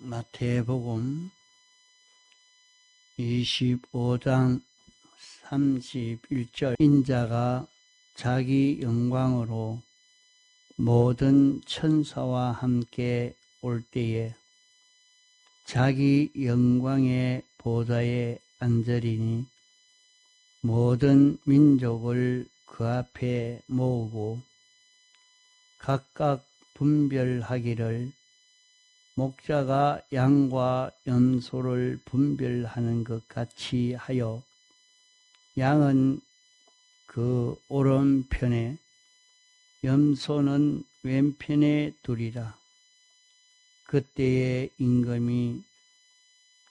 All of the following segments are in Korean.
마태복음 25장 31절 인자가 자기 영광으로 모든 천사와 함께 올 때에 자기 영광의 보좌에 앉으리니 모든 민족을 그 앞에 모으고 각각 분별하기를 목자가 양과 염소를 분별하는 것 같이 하여 양은 그 오른편에 염소는 왼편에 두리라. 그때의 임금이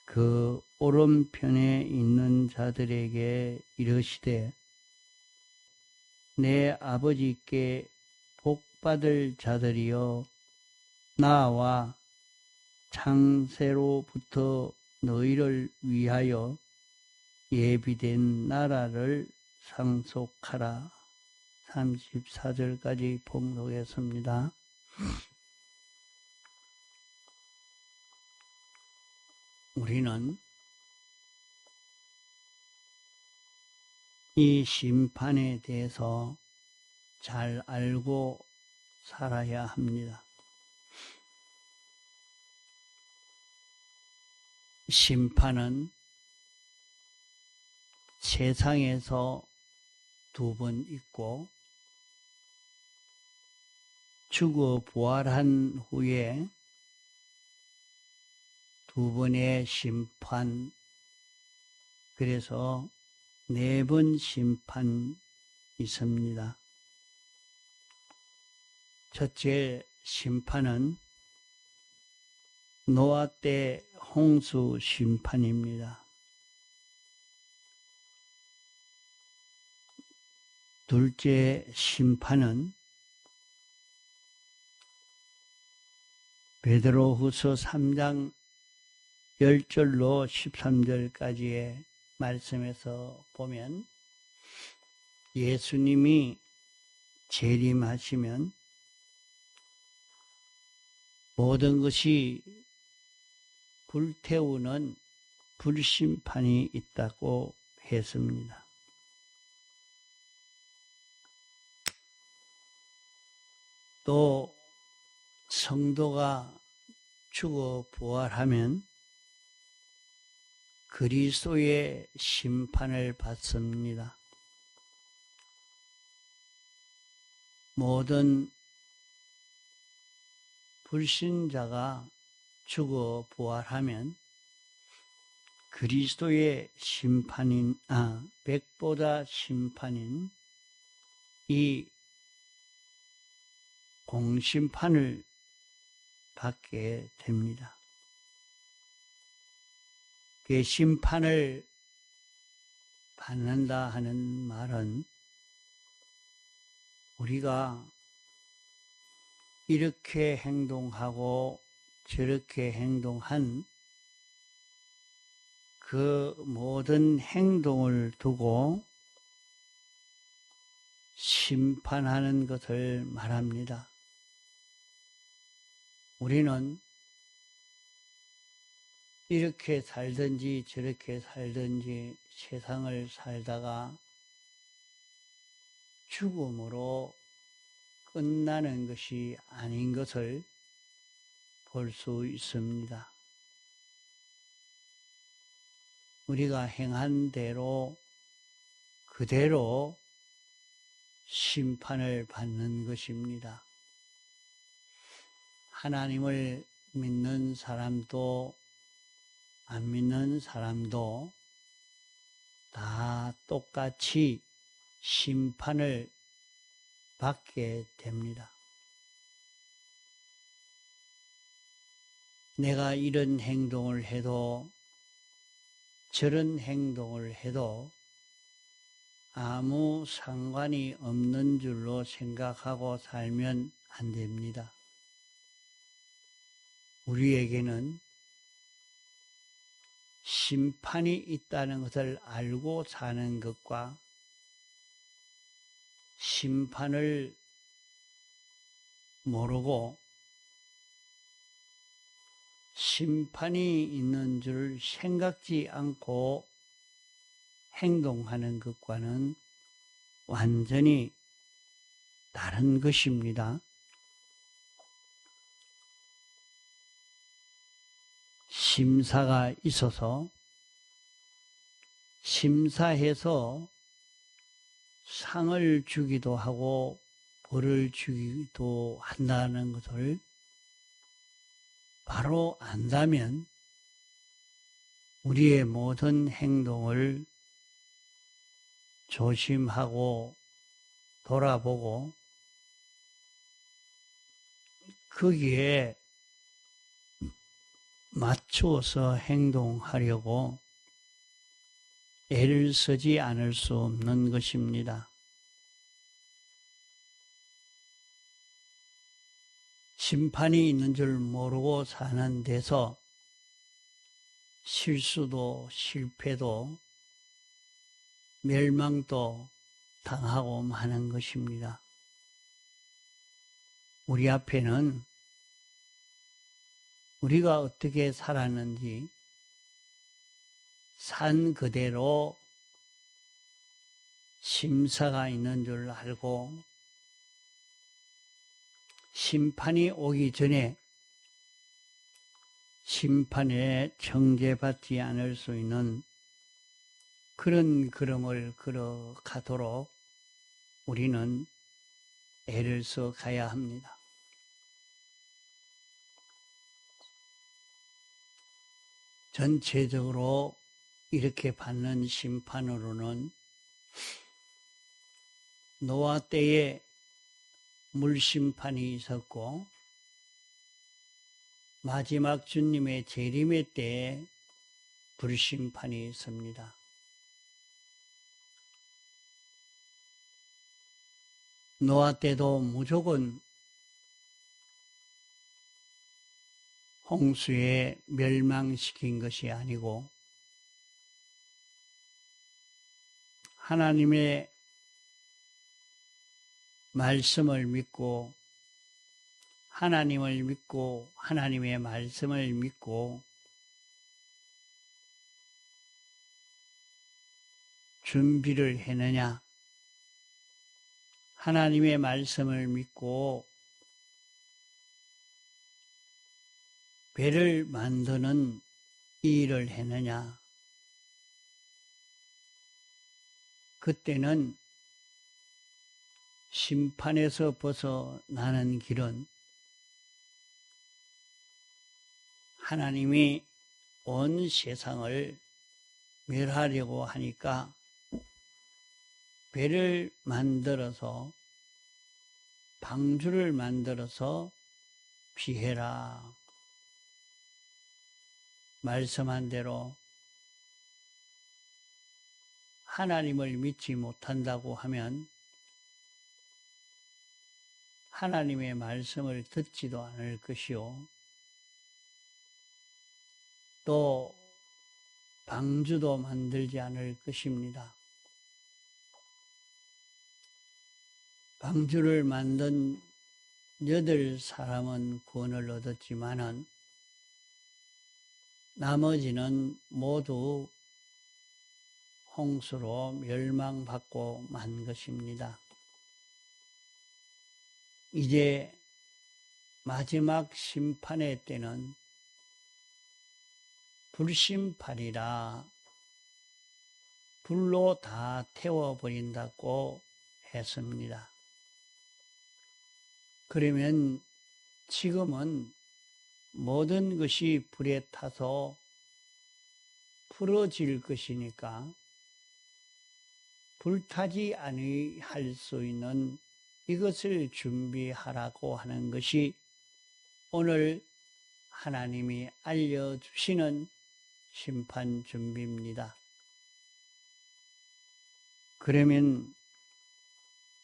그 오른편에 있는 자들에게 이르시되 내 아버지께 복받을 자들이여 나와 창세로부터 너희를 위하여 예비된 나라를 상속하라. 34절까지 봉독했습니다. 우리는 이 심판에 대해서 잘 알고 살아야 합니다. 심판은 세상에서 두 번 있고 죽어 부활한 후에 두 번의 심판, 그래서 네 번 심판이 있습니다. 첫째 심판은 노아 때 홍수 심판입니다. 둘째 심판은 베드로후서 3장 10절로 13절까지의 말씀에서 보면 예수님이 재림하시면 모든 것이 불태우는 불심판이 있다고 했습니다. 또 성도가 죽어 부활하면 그리스도의 심판을 받습니다. 모든 불신자가 죽어 부활하면 그리스도의 심판인, 백보다 심판인 이 공심판을 받게 됩니다. 그 심판을 받는다 하는 말은 우리가 이렇게 행동하고 저렇게 행동한 그 모든 행동을 두고 심판하는 것을 말합니다. 우리는 이렇게 살든지 저렇게 살든지 세상을 살다가 죽음으로 끝나는 것이 아닌 것을 볼 수 있습니다. 우리가 행한 대로 그대로 심판을 받는 것입니다. 하나님을 믿는 사람도 안 믿는 사람도 다 똑같이 심판을 받게 됩니다. 내가 이런 행동을 해도 저런 행동을 해도 아무 상관이 없는 줄로 생각하고 살면 안 됩니다. 우리에게는 심판이 있다는 것을 알고 사는 것과 심판을 모르고 심판이 있는 줄 생각지 않고 행동하는 것과는 완전히 다른 것입니다. 심사가 있어서 심사해서 상을 주기도 하고 벌을 주기도 한다는 것을 바로 안다면 우리의 모든 행동을 조심하고 돌아보고 거기에 맞추어서 행동하려고 애를 쓰지 않을 수 없는 것입니다. 심판이 있는 줄 모르고 사는 데서 실수도 실패도 멸망도 당하고 마는 것입니다. 우리 앞에는 우리가 어떻게 살았는지 산 그대로 심사가 있는 줄 알고 심판이 오기 전에 심판에 정죄받지 않을 수 있는 그런 걸음을 걸어가도록 우리는 애를 써 가야 합니다. 전체적으로 이렇게 받는 심판으로는 노아 때에 물심판이 있었고 마지막 주님의 재림의 때에 불심판이 있습니다. 노아 때도 무조건 홍수에 멸망시킨 것이 아니고 하나님의 말씀을 믿고 하나님을 믿고 하나님의 말씀을 믿고 준비를 했느냐, 하나님의 말씀을 믿고 배를 만드는 일을 했느냐, 그때는 심판에서 벗어나는 길은 하나님이 온 세상을 멸하려고 하니까 배를 만들어서 방주를 만들어서 피해라. 말씀한 대로 하나님을 믿지 못한다고 하면 하나님의 말씀을 듣지도 않을 것이요. 또 방주도 만들지 않을 것입니다. 방주를 만든 8사람은 구원을 얻었지만은 나머지는 모두 홍수로 멸망받고 만 것입니다. 이제 마지막 심판의 때는 불심판이라 불로 다 태워버린다고 했습니다. 그러면 지금은 모든 것이 불에 타서 풀어질 것이니까 불타지 아니할 수 있는 이것을 준비하라고 하는 것이 오늘 하나님이 알려주시는 심판 준비입니다. 그러면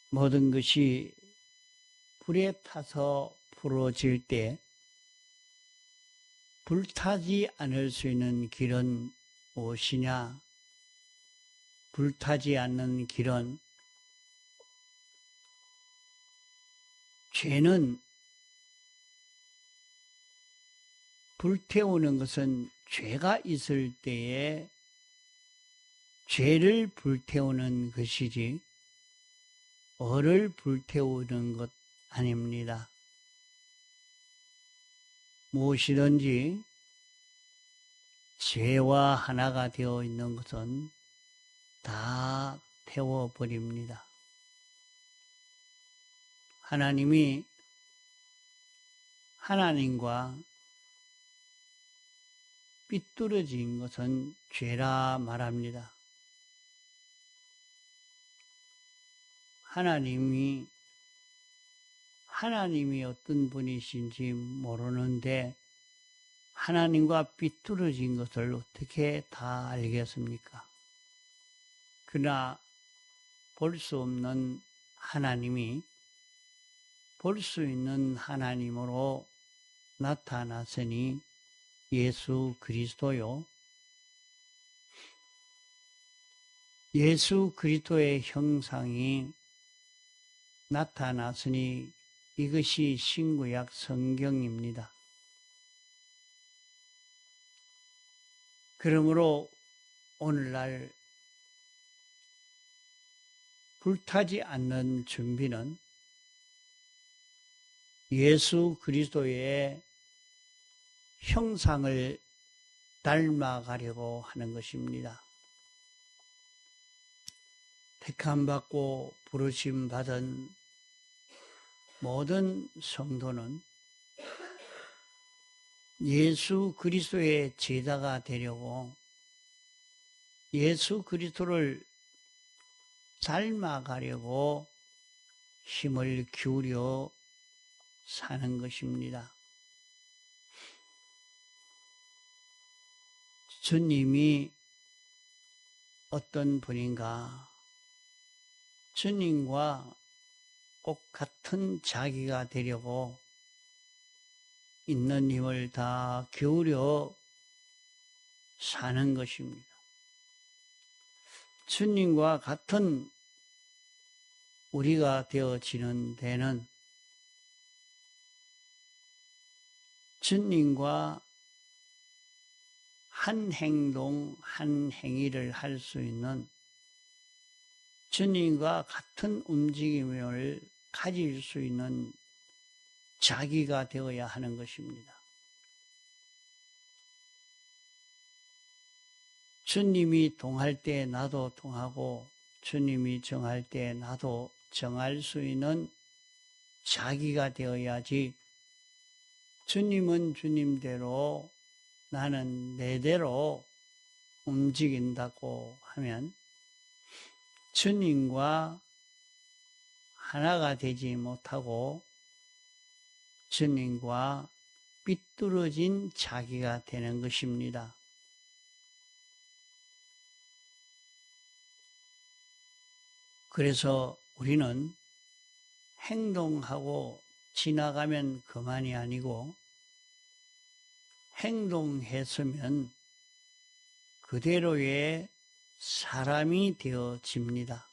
모든 것이 불에 타서 풀어질 때 불타지 않을 수 있는 길은 무엇이냐? 불타지 않는 길은 죄는 불태우는 것은 죄가 있을 때에 죄를 불태우는 것이지 어를 불태우는 것 아닙니다. 무엇이든지 죄와 하나가 되어 있는 것은 다 태워버립니다. 하나님과 삐뚤어진 것은 죄라 말합니다. 하나님이 어떤 분이신지 모르는데 하나님과 삐뚤어진 것을 어떻게 다 알겠습니까? 그러나 볼 수 없는 하나님이 볼 수 있는 하나님으로 나타났으니 예수 그리스도요. 예수 그리스도의 형상이 나타났으니 이것이 신구약 성경입니다. 그러므로 오늘날 불타지 않는 준비는 예수 그리스도의 형상을 닮아가려고 하는 것입니다. 택함받고 부르심받은 모든 성도는 예수 그리스도의 제자가 되려고 예수 그리스도를 닮아가려고 힘을 기울여 사는 것입니다. 주님이 어떤 분인가? 주님과 꼭 같은 자기가 되려고 있는 힘을 다 기울여 사는 것입니다. 주님과 같은 우리가 되어지는 데는 주님과 한 행동, 한 행위를 할 수 있는 주님과 같은 움직임을 가질 수 있는 자기가 되어야 하는 것입니다. 주님이 동할 때 나도 동하고 주님이 정할 때 나도 정할 수 있는 자기가 되어야지 주님은 주님대로 나는 내대로 움직인다고 하면 주님과 하나가 되지 못하고 주님과 삐뚤어진 자기가 되는 것입니다. 그래서 우리는 행동하고 지나가면 그만이 아니고 행동했으면 그대로의 사람이 되어집니다.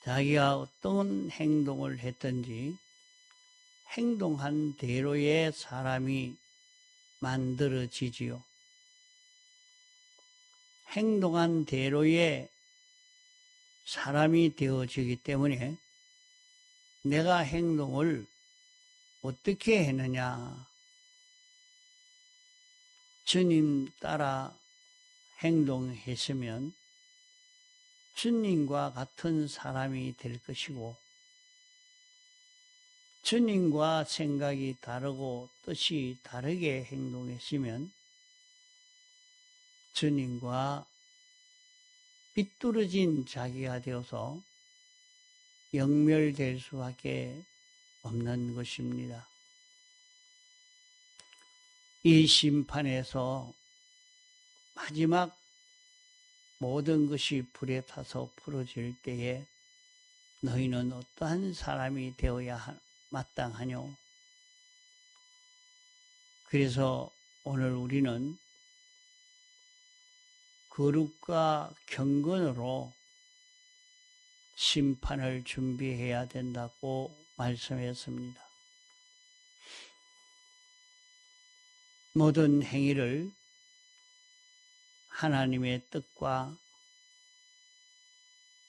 자기가 어떤 행동을 했든지 행동한 대로의 사람이 만들어지지요. 행동한 대로의 사람이 되어지기 때문에 내가 행동을 어떻게 했느냐? 주님 따라 행동했으면 주님과 같은 사람이 될 것이고 주님과 생각이 다르고 뜻이 다르게 행동했으면 주님과 삐뚤어진 자기가 되어서 영멸될 수밖에 없는 것입니다. 이 심판에서 마지막 모든 것이 불에 타서 풀어질 때에 너희는 어떠한 사람이 되어야 마땅하뇨? 그래서 오늘 우리는 거룩과 경건으로 심판을 준비해야 된다고 말씀했습니다. 모든 행위를 하나님의 뜻과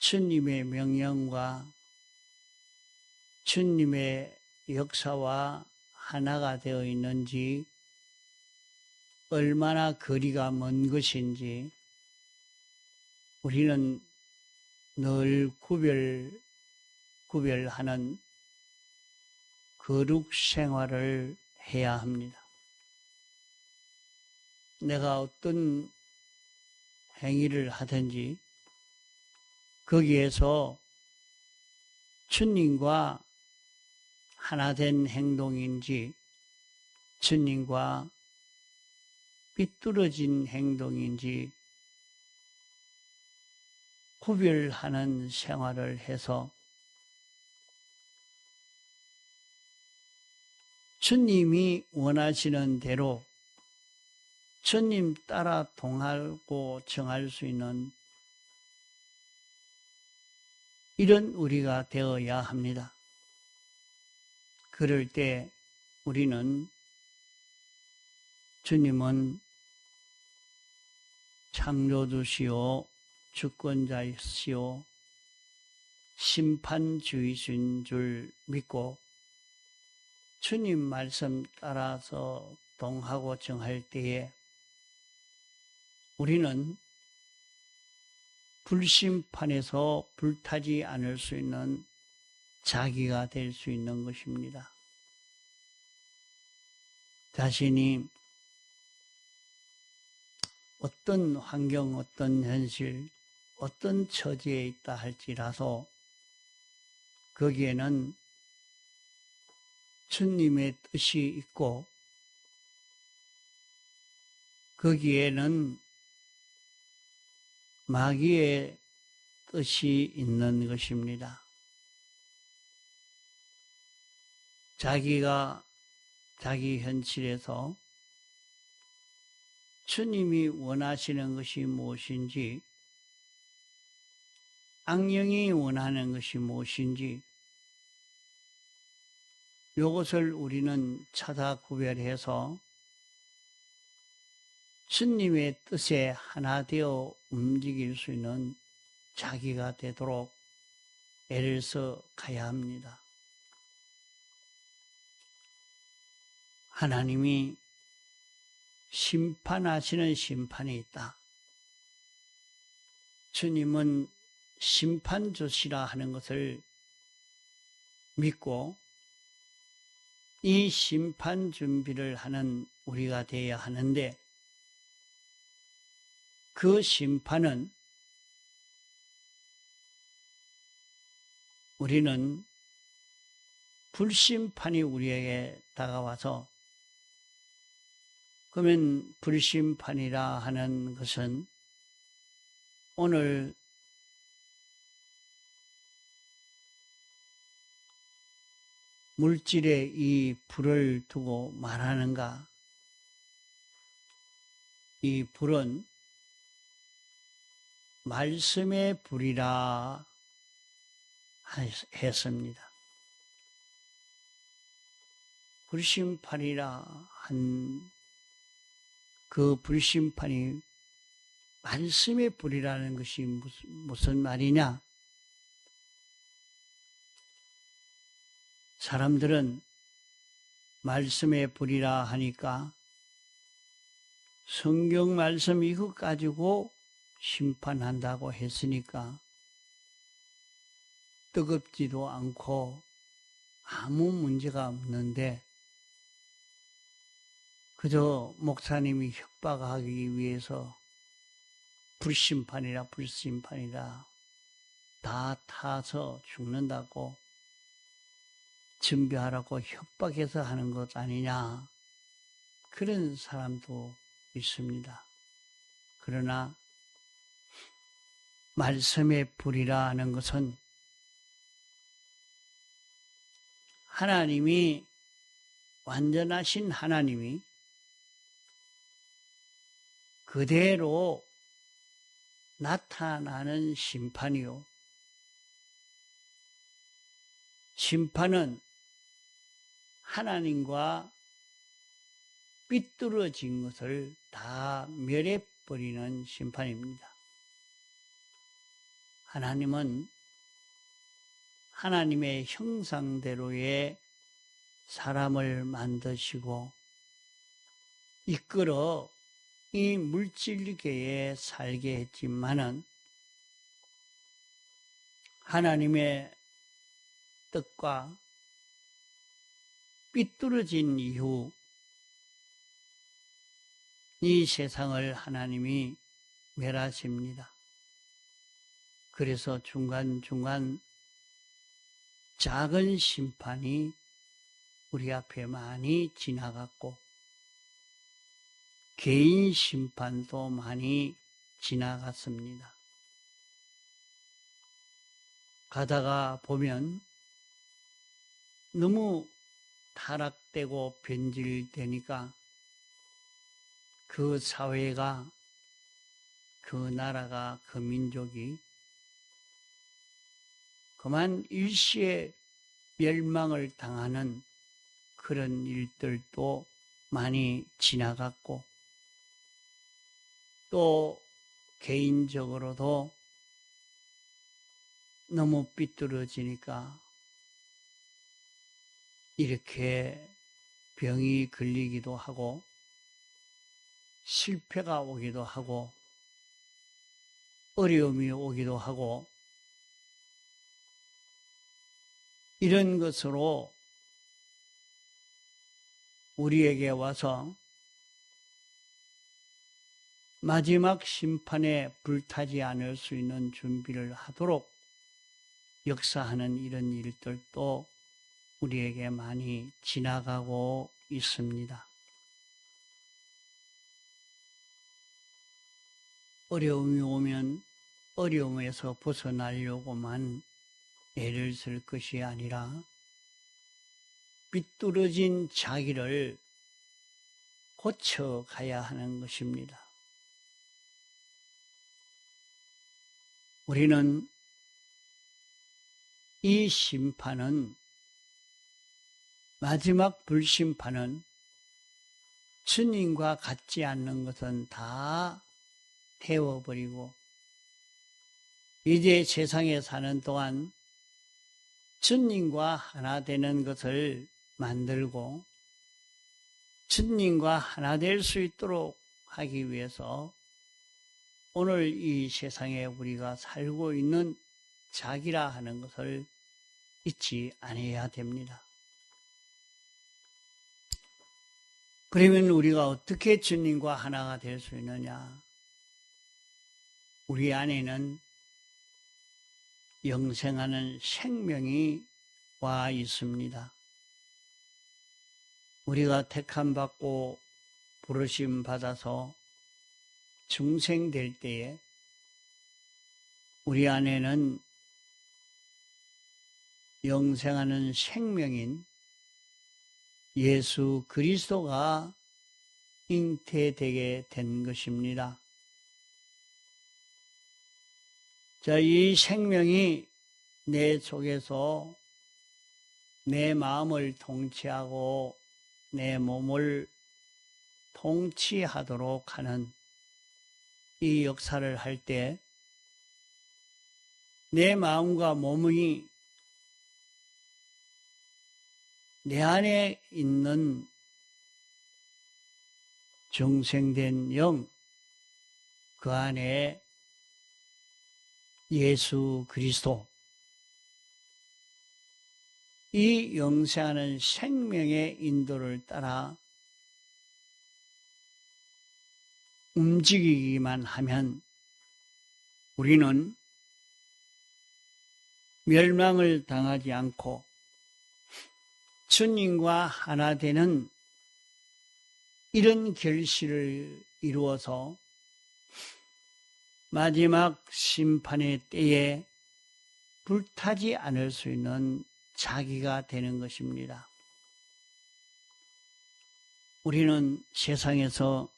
주님의 명령과 주님의 역사와 하나가 되어 있는지, 얼마나 거리가 먼 것인지 우리는 늘 구별하는 거룩 생활을 해야 합니다. 내가 어떤 행위를 하든지 거기에서 주님과 하나 된 행동인지 주님과 삐뚤어진 행동인지 구별하는 생활을 해서 주님이 원하시는 대로 주님 따라 동하고 정할 수 있는 이런 우리가 되어야 합니다. 그럴 때 우리는 주님은 창조주시오, 주권자이시오, 심판주이신 줄 믿고 주님 말씀 따라서 동하고 정할 때에 우리는 불심판에서 불타지 않을 수 있는 자기가 될 수 있는 것입니다. 자신이 어떤 환경, 어떤 현실, 어떤 처지에 있다 할지라도 거기에는 주님의 뜻이 있고 거기에는 마귀의 뜻이 있는 것입니다. 자기가 자기 현실에서 주님이 원하시는 것이 무엇인지, 악령이 원하는 것이 무엇인지, 이것을 우리는 찾아 구별해서 주님의 뜻에 하나 되어 움직일 수 있는 자기가 되도록 애를 써 가야 합니다. 하나님이 심판하시는 심판이 있다. 주님은 심판주시라 하는 것을 믿고 이 심판 준비를 하는 우리가 되어야 하는데, 그 심판은 우리는 불심판이 우리에게 다가와서, 그러면 불심판이라 하는 것은 오늘 물질에 이 불을 두고 말하는가? 이 불은 말씀의 불이라 했습니다. 불심판이라 한 그 불심판이 말씀의 불이라는 것이 무슨 말이냐? 사람들은 말씀의 불이라 하니까 성경 말씀 이것 가지고 심판한다고 했으니까 뜨겁지도 않고 아무 문제가 없는데, 그저 목사님이 협박하기 위해서 불심판이라 다 타서 죽는다고 준비하라고 협박해서 하는 것 아니냐, 그런 사람도 있습니다. 그러나 말씀의 불이라 하는 것은 하나님이, 완전하신 하나님이 그대로 나타나는 심판이요, 심판은 하나님과 삐뚤어진 것을 다 멸해버리는 심판입니다. 하나님은 하나님의 형상대로의 사람을 만드시고 이끌어 이 물질계에 살게 했지만은 하나님의 뜻과 삐뚤어진 이후 이 세상을 하나님이 멸하십니다. 그래서 중간중간 작은 심판이 우리 앞에 많이 지나갔고 개인 심판도 많이 지나갔습니다. 가다가 보면 너무 타락되고 변질되니까 그 사회가, 그 나라가, 그 민족이 그만 일시에 멸망을 당하는 그런 일들도 많이 지나갔고 또 개인적으로도 너무 삐뚤어지니까 이렇게 병이 걸리기도 하고 실패가 오기도 하고 어려움이 오기도 하고 이런 것으로 우리에게 와서 마지막 심판에 불타지 않을 수 있는 준비를 하도록 역사하는 이런 일들도 우리에게 많이 지나가고 있습니다. 어려움이 오면 어려움에서 벗어나려고만 애를 쓸 것이 아니라 삐뚤어진 자기를 고쳐가야 하는 것입니다. 우리는 이 심판은, 마지막 불심판은 주님과 같지 않는 것은 다 태워버리고 이제 세상에 사는 동안 주님과 하나 되는 것을 만들고 주님과 하나 될 수 있도록 하기 위해서 오늘 이 세상에 우리가 살고 있는 자기라 하는 것을 잊지 않아야 됩니다. 그러면 우리가 어떻게 주님과 하나가 될 수 있느냐? 우리 안에는 영생하는 생명이 와 있습니다. 우리가 택함받고 부르심 받아서 중생될 때에 우리 안에는 영생하는 생명인 예수 그리스도가 잉태되게 된 것입니다. 자, 이 생명이 내 속에서 내 마음을 통치하고 내 몸을 통치하도록 하는 이 역사를 할 때 내 마음과 몸이 내 안에 있는 중생된 영, 그 안에 예수 그리스도, 이 영생하는 생명의 인도를 따라 움직이기만 하면 우리는 멸망을 당하지 않고 주님과 하나 되는 이런 결실을 이루어서 마지막 심판의 때에 불타지 않을 수 있는 자기가 되는 것입니다. 우리는 세상에서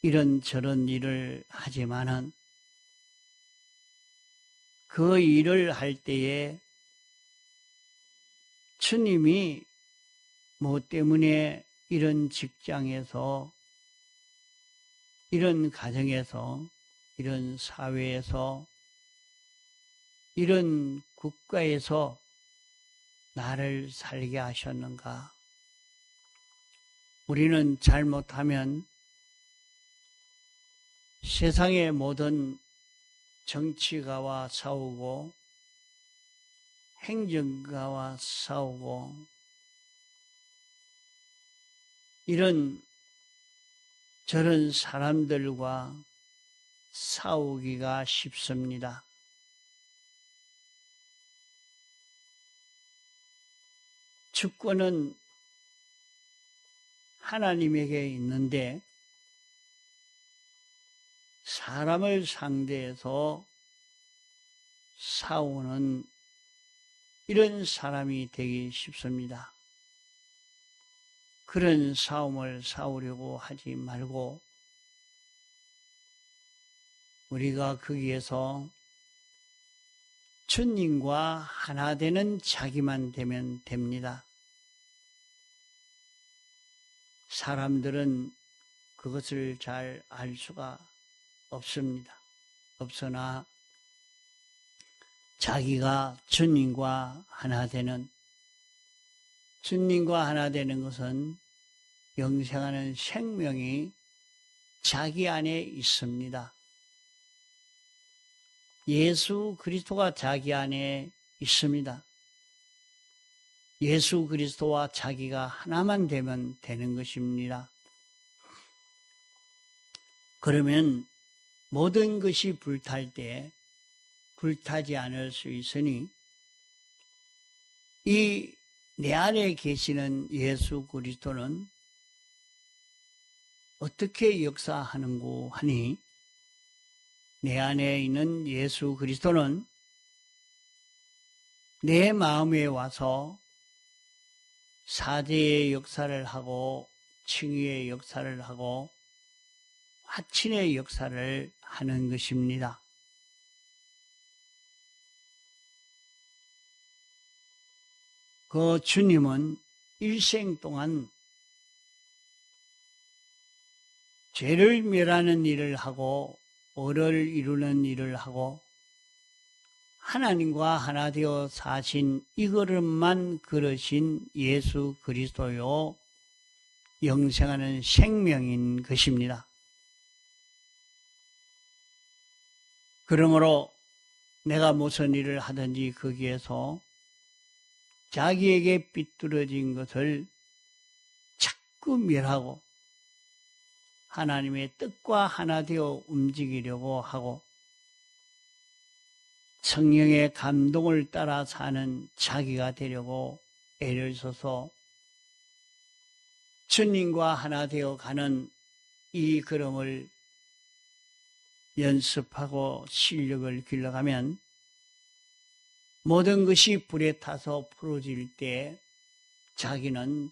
이런저런 일을 하지만은 그 일을 할 때에 주님이 뭐 때문에 이런 직장에서, 이런 가정에서, 이런 사회에서, 이런 국가에서 나를 살게 하셨는가? 우리는 잘못하면 세상의 모든 정치가와 싸우고 행정가와 싸우고 이런 저런 사람들과 싸우기가 쉽습니다. 주권은 하나님에게 있는데 사람을 상대해서 싸우는 이런 사람이 되기 쉽습니다. 그런 싸움을 싸우려고 하지 말고 우리가 거기에서 주님과 하나 되는 자기만 되면 됩니다. 사람들은 그것을 잘 알 수가 없습니다. 없으나 자기가 주님과 하나 되는 것은 영생하는 생명이 자기 안에 있습니다. 예수 그리스도가 자기 안에 있습니다. 예수 그리스도와 자기가 하나만 되면 되는 것입니다. 그러면 모든 것이 불탈 때 불타지 않을 수 있으니 이 내 안에 계시는 예수 그리스도는 어떻게 역사하는고 하니 내 안에 있는 예수 그리스도는 내 마음에 와서 사제의 역사를 하고 칭의의 역사를 하고 화친의 역사를 하는 것입니다. 그 주님은 일생 동안 죄를 멸하는 일을 하고 의를 이루는 일을 하고 하나님과 하나 되어 사신 이 걸음만 걸으신 예수 그리스도요 영생하는 생명인 것입니다. 그러므로 내가 무슨 일을 하든지 거기에서 자기에게 삐뚤어진 것을 자꾸 멸하고 하나님의 뜻과 하나 되어 움직이려고 하고 성령의 감동을 따라 사는 자기가 되려고 애를 써서 주님과 하나 되어 가는 이 걸음을 연습하고 실력을 길러가면 모든 것이 불에 타서 풀어질 때 자기는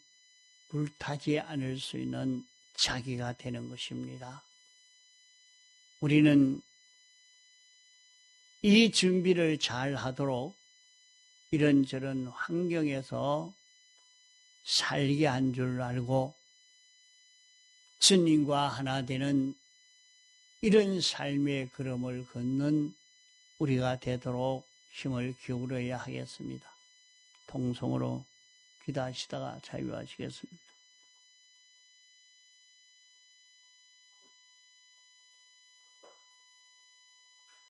불타지 않을 수 있는 자기가 되는 것입니다. 우리는 이 준비를 잘 하도록 이런저런 환경에서 살게 한 줄 알고 주님과 하나 되는 이런 삶의 걸음을 걷는 우리가 되도록 힘을 기울여야 하겠습니다. 통성으로 기도하시다가 자유하시겠습니다.